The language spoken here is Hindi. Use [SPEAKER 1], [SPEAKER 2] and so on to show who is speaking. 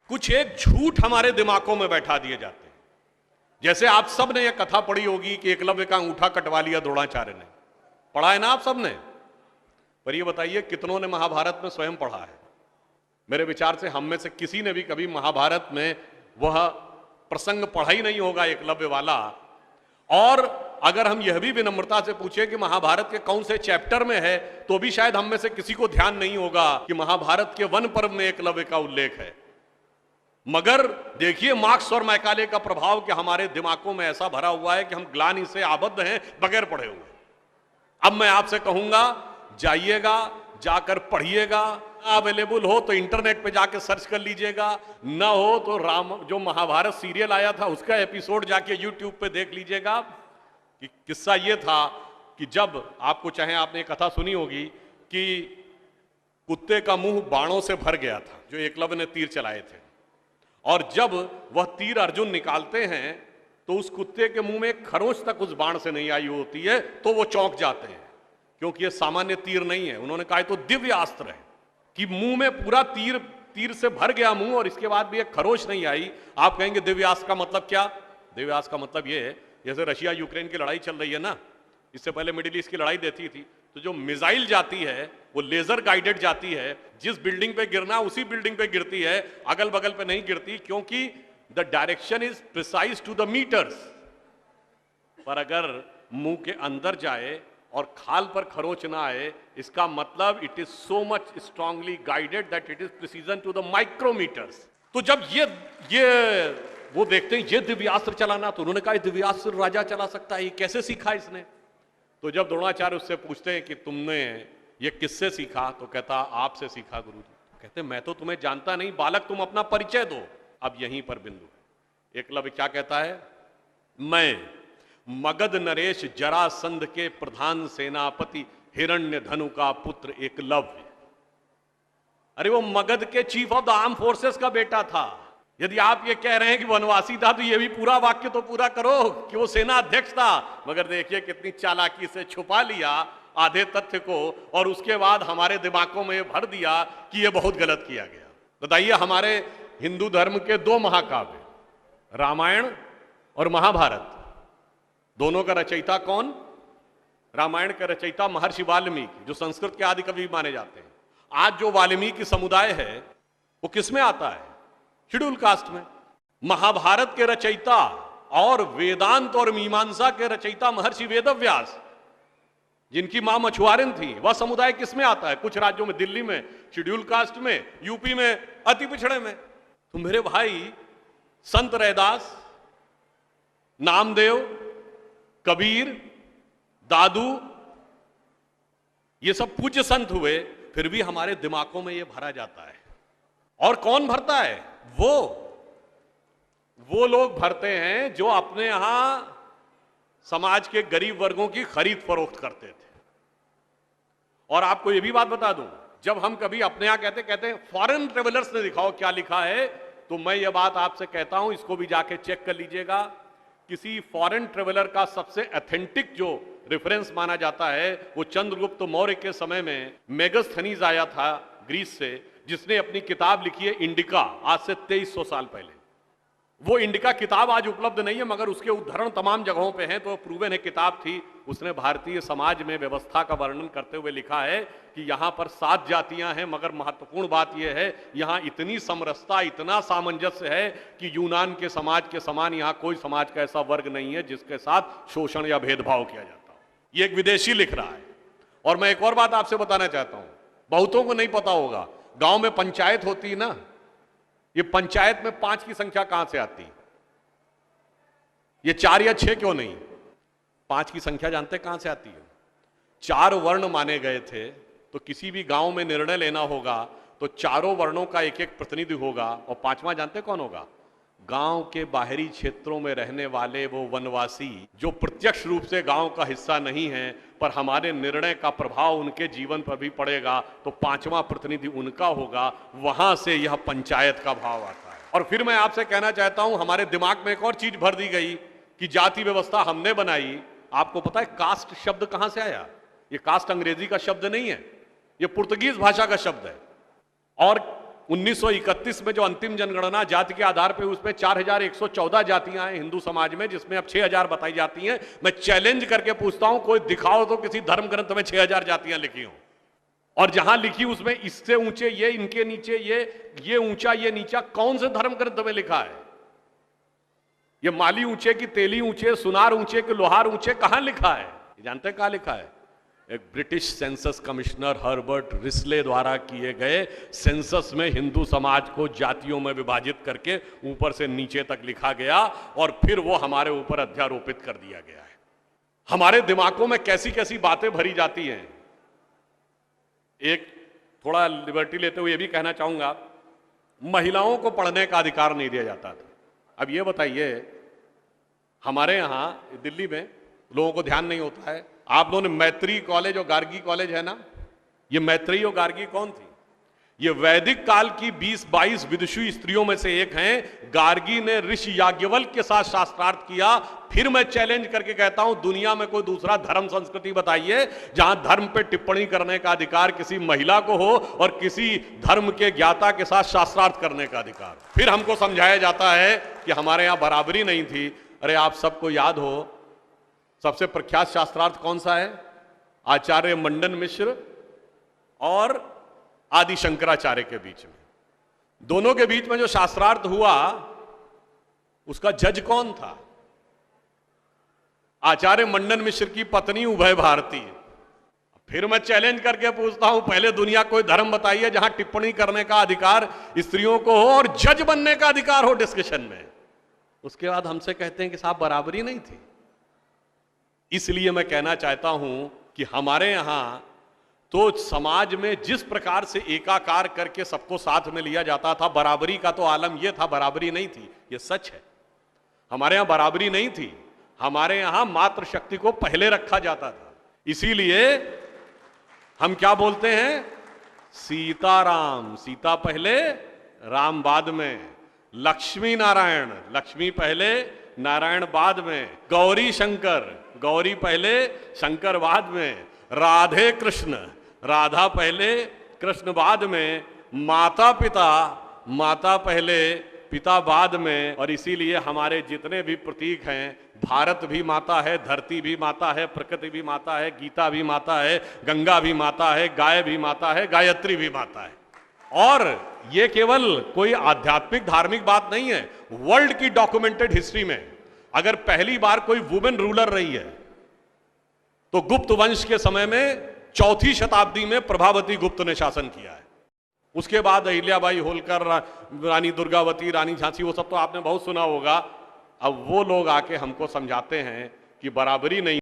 [SPEAKER 1] कुछ एक झूठ हमारे दिमागों में बैठा दिए जाते हैं। जैसे आप सब ने यह कथा पढ़ी होगी कि एकलव्य का अंगूठा कटवा लिया द्रोणाचार्य ने, पढ़ा है ना आप सब ने? पर यह बताइए कितनों ने महाभारत में स्वयं पढ़ा है? मेरे विचार से हम में से किसी ने भी कभी महाभारत में वह प्रसंग पढ़ा ही नहीं होगा एकलव्य वाला। और अगर हम यह भी विनम्रता से पूछे कि महाभारत के कौन से चैप्टर में है, तो भी शायद हम में से किसी को ध्यान नहीं होगा कि महाभारत के वन पर्व में एकलव्य का उल्लेख है। मगर देखिए मार्क्स और मैकाले का प्रभाव कि हमारे दिमागों में ऐसा भरा हुआ है कि हम ग्लानि से आबद्ध हैं बगैर पढ़े हुए। अब मैं आपसे कहूंगा, जाइएगा, जाकर पढ़िएगा। अवेलेबल हो तो इंटरनेट पे जाके सर्च कर लीजिएगा, ना हो तो जो महाभारत सीरियल आया था उसका एपिसोड जाके यूट्यूब पे देख लीजिएगा। कि किस्सा ये था कि जब आपको चाहे आपने कथा सुनी होगी कि कुत्ते का मुंह बाणों से भर गया था जो एकलव्य ने तीर चलाए थे, और जब वह तीर अर्जुन निकालते हैं तो उस कुत्ते के मुंह में एक खरोंच तक उस बाण से नहीं आई होती है, तो वो चौंक जाते हैं क्योंकि ये सामान्य तीर नहीं है। उन्होंने कहा तो दिव्य अस्त्र है कि मुंह में पूरा तीर से भर गया मुंह और इसके बाद भी एक खरोंच नहीं आई। आप कहेंगे दिव्यास्त्र का मतलब क्या? दिव्यास्त्र का मतलब ये है, जैसे रशिया यूक्रेन की लड़ाई चल रही है ना, इससे पहले मिडिल ईस्ट की लड़ाई देती थी, तो जो मिसाइल जाती है वो लेजर गाइडेड जाती है, जिस बिल्डिंग पे गिरना उसी बिल्डिंग पे गिरती है, अगल बगल पे नहीं गिरती, क्योंकि the direction is precise to the metres. पर अगर मुंह के अंदर जाए और खाल पर खरोंच ना आए, इसका मतलब it is so much strongly guided that it is precision to the micrometres. तो जब ये वो देखते हैं ये दिव्यास्त्र चलाना, तो उन्होंने कहा दिव्यास्त्र राजा चला सकता है, ये कैसे सीखा इसने? तो जब द्रोणाचार्य उससे पूछते हैं कि तुमने ये किससे सीखा, तो कहता आपसे सीखा गुरुजी। कहते मैं तो तुम्हें जानता नहीं बालक, तुम अपना परिचय दो। अब यहीं पर बिंदु है। एकलव्य क्या कहता है? मैं मगध नरेश जरासंध के प्रधान सेनापति हिरण्यधनु का पुत्र एकलव्य। अरे वो मगध के chief of the arm forces का बेटा था। यदि आप ये कह रहे हैं कि वनवासी था, तो ये भी पूरा वाक्य तो पूरा करो कि वो सेना अध्यक्ष था। मगर देखिए कितनी चालाकी से छुपा लिया आधे तथ्य को, और उसके बाद हमारे दिमागों में भर दिया कि ये बहुत गलत किया गया। बताइए, हमारे हिंदू धर्म के दो महाकाव्य, रामायण और महाभारत, दोनों का रचयिता कौन? रामायण का रचयिता महर्षि वाल्मीकि, जो संस्कृत के आदि कवि माने जाते हैं। आज जो वाल्मीकि समुदाय है वो किसमें आता है? शेड्यूल कास्ट में। महाभारत के रचयिता और वेदांत और मीमांसा के रचयिता महर्षि वेदव्यास, जिनकी मां मछुआरिन थी, वह समुदाय किसमें आता है? कुछ राज्यों में, दिल्ली में शेड्यूल कास्ट में, यूपी में अति पिछड़े में। तो मेरे भाई, संत रैदास, नामदेव, कबीर, दादू, ये सब पूज्य संत हुए, फिर भी हमारे दिमागों में ये भरा जाता है। और कौन भरता है? वो लोग भरते हैं जो अपने यहां समाज के गरीब वर्गों की खरीद फरोख्त करते थे। और आपको यह भी बात बता दूं, जब हम कभी अपने यहां कहते हैं फॉरेन ट्रेवलर्स ने दिखाओ क्या लिखा है, तो मैं ये बात आपसे कहता हूं, इसको भी जाके चेक कर लीजिएगा। किसी फॉरेन ट्रेवलर का सबसे ऑथेंटिक जो रेफरेंस माना जाता है, वो चंद्रगुप्त मौर्य के समय में मेगस्थनीज आया था ग्रीस से, जिसने अपनी किताब लिखी है इंडिका, आज से 2300 साल पहले। वो इंडिका किताब आज उपलब्ध नहीं है, मगर उसके उद्धरण तमाम जगहों पे हैं, तो प्रूवन है किताब थी। उसने भारतीय समाज में व्यवस्था का वर्णन करते हुए लिखा है कि यहां पर 7 जातियां हैं, मगर महत्वपूर्ण बात यह है यहां इतनी समरसता, इतना सामंजस्य है कि यूनान के समाज के समान यहां कोई समाज का ऐसा वर्ग नहीं है जिसके साथ शोषण या भेदभाव किया जाता हो। ये एक विदेशी लिख रहा है। और मैं एक और बात आपसे बताना चाहता हूं, बहुतों को नहीं पता होगा, गांव में पंचायत होती है ना, ये पंचायत में 5 की संख्या कहां से आती? ये 4 या 6 क्यों नहीं? 5 की संख्या जानते कहां से आती है? 4 वर्ण माने गए थे, तो किसी भी गांव में निर्णय लेना होगा तो चारों वर्णों का एक एक प्रतिनिधि होगा, और 5वां जानते कौन होगा? गांव के बाहरी क्षेत्रों में रहने वाले वो वनवासी जो प्रत्यक्ष रूप से गांव का हिस्सा नहीं है, पर हमारे निर्णय का प्रभाव उनके जीवन पर भी पड़ेगा, तो 5वां प्रतिनिधि उनका होगा। वहां से यह पंचायत का भाव आता है। और फिर मैं आपसे कहना चाहता हूं, हमारे दिमाग में एक और चीज भर दी गई कि जाति व्यवस्था हमने बनाई। आपको पता है कास्ट शब्द कहां से आया? ये कास्ट अंग्रेजी का शब्द नहीं है, ये पुर्तगीज भाषा का शब्द है। और 1931 में जो अंतिम जनगणना जाति के आधार पे उसमें 4114 जातियां हैं हिंदू समाज में, जिसमें अब 6000 बताई जाती हैं। मैं चैलेंज करके पूछता हूं, कोई दिखाओ तो किसी धर्म ग्रंथ में 6000 जातियां लिखी हो, और जहां लिखी उसमें इससे ऊंचे ये, इनके नीचे ये ऊंचा ये नीचा, कौन से धर्म ग्रंथ में लिखा है? ये माली ऊंचे की तेली ऊंचे, सुनार ऊंचे कि लोहार ऊंचे, कहां लिखा है? जानते हैं कहां लिखा है? एक British census commissioner Herbert Risley द्वारा किए गए सेंसस में हिंदू समाज को जातियों में विभाजित करके ऊपर से नीचे तक लिखा गया, और फिर वो हमारे ऊपर अध्यारोपित कर दिया गया है। हमारे दिमागों में कैसी कैसी बातें भरी जाती हैं। एक थोड़ा लिबर्टी लेते हुए ये भी कहना चाहूंगा, महिलाओं को पढ़ने का अधिकार नहीं दिया जाता था। अब ये बताइए, हमारे यहां दिल्ली में लोगों को ध्यान नहीं होता है, आप लोगों ने मैत्री कॉलेज और गार्गी कॉलेज है ना, ये मैत्री और गार्गी कौन थी? ये वैदिक काल की 20-22 विदुषी स्त्रियों में से एक हैं। गार्गी ने ऋषि याज्ञवल्क्य के साथ शास्त्रार्थ किया। फिर मैं चैलेंज करके कहता हूं, दुनिया में कोई दूसरा धर्म संस्कृति बताइए जहां धर्म पे टिप्पणी करने का अधिकार किसी महिला को हो और किसी धर्म के ज्ञाता के साथ शास्त्रार्थ करने का अधिकार। फिर हमको समझाया जाता है कि हमारे यहां बराबरी नहीं थी। अरे आप सबको याद हो, सबसे प्रख्यात शास्त्रार्थ कौन सा है? आचार्य मंडन मिश्र और आदि शंकराचार्य के बीच में, दोनों के बीच में जो शास्त्रार्थ हुआ उसका जज कौन था? आचार्य मंडन मिश्र की पत्नी उभय भारती। फिर मैं चैलेंज करके पूछता हूं, पहले दुनिया कोई धर्म बताइए जहां टिप्पणी करने का अधिकार स्त्रियों को हो और जज बनने का अधिकार हो डिस्कशन में। उसके बाद हमसे कहते हैं कि साहब बराबरी नहीं थी। इसलिए मैं कहना चाहता हूं कि हमारे यहां तो समाज में जिस प्रकार से एकाकार करके सबको साथ में लिया जाता था, बराबरी का तो आलम यह था, बराबरी नहीं थी, यह सच है। हमारे यहां बराबरी नहीं थी, हमारे यहां मातृशक्ति को पहले रखा जाता था। इसीलिए हम क्या बोलते हैं? सीताराम, सीता पहले राम बाद में। लक्ष्मी नारायण, लक्ष्मी पहले नारायण बाद में। गौरी शंकर, गौरी पहले शंकर बाद में। राधे कृष्ण, राधा पहले कृष्ण बाद में। माता पिता, माता पहले पिता बाद में। और इसीलिए हमारे जितने भी प्रतीक हैं, भारत भी माता है, धरती भी माता है, प्रकृति भी माता है, गीता भी माता है, गंगा भी माता है, गाय भी माता है, गायत्री भी माता है। और ये केवल कोई आध्यात्मिक धार्मिक बात नहीं है। वर्ल्ड की डॉक्यूमेंटेड हिस्ट्री में अगर पहली बार कोई वुमेन रूलर रही है तो गुप्त वंश के समय में 4वीं शताब्दी में प्रभावती गुप्त ने शासन किया है। उसके बाद अहिल्याबाई होलकर, रानी दुर्गावती, रानी झांसी, वो सब तो आपने बहुत सुना होगा। अब वो लोग आके हमको समझाते हैं कि बराबरी नहीं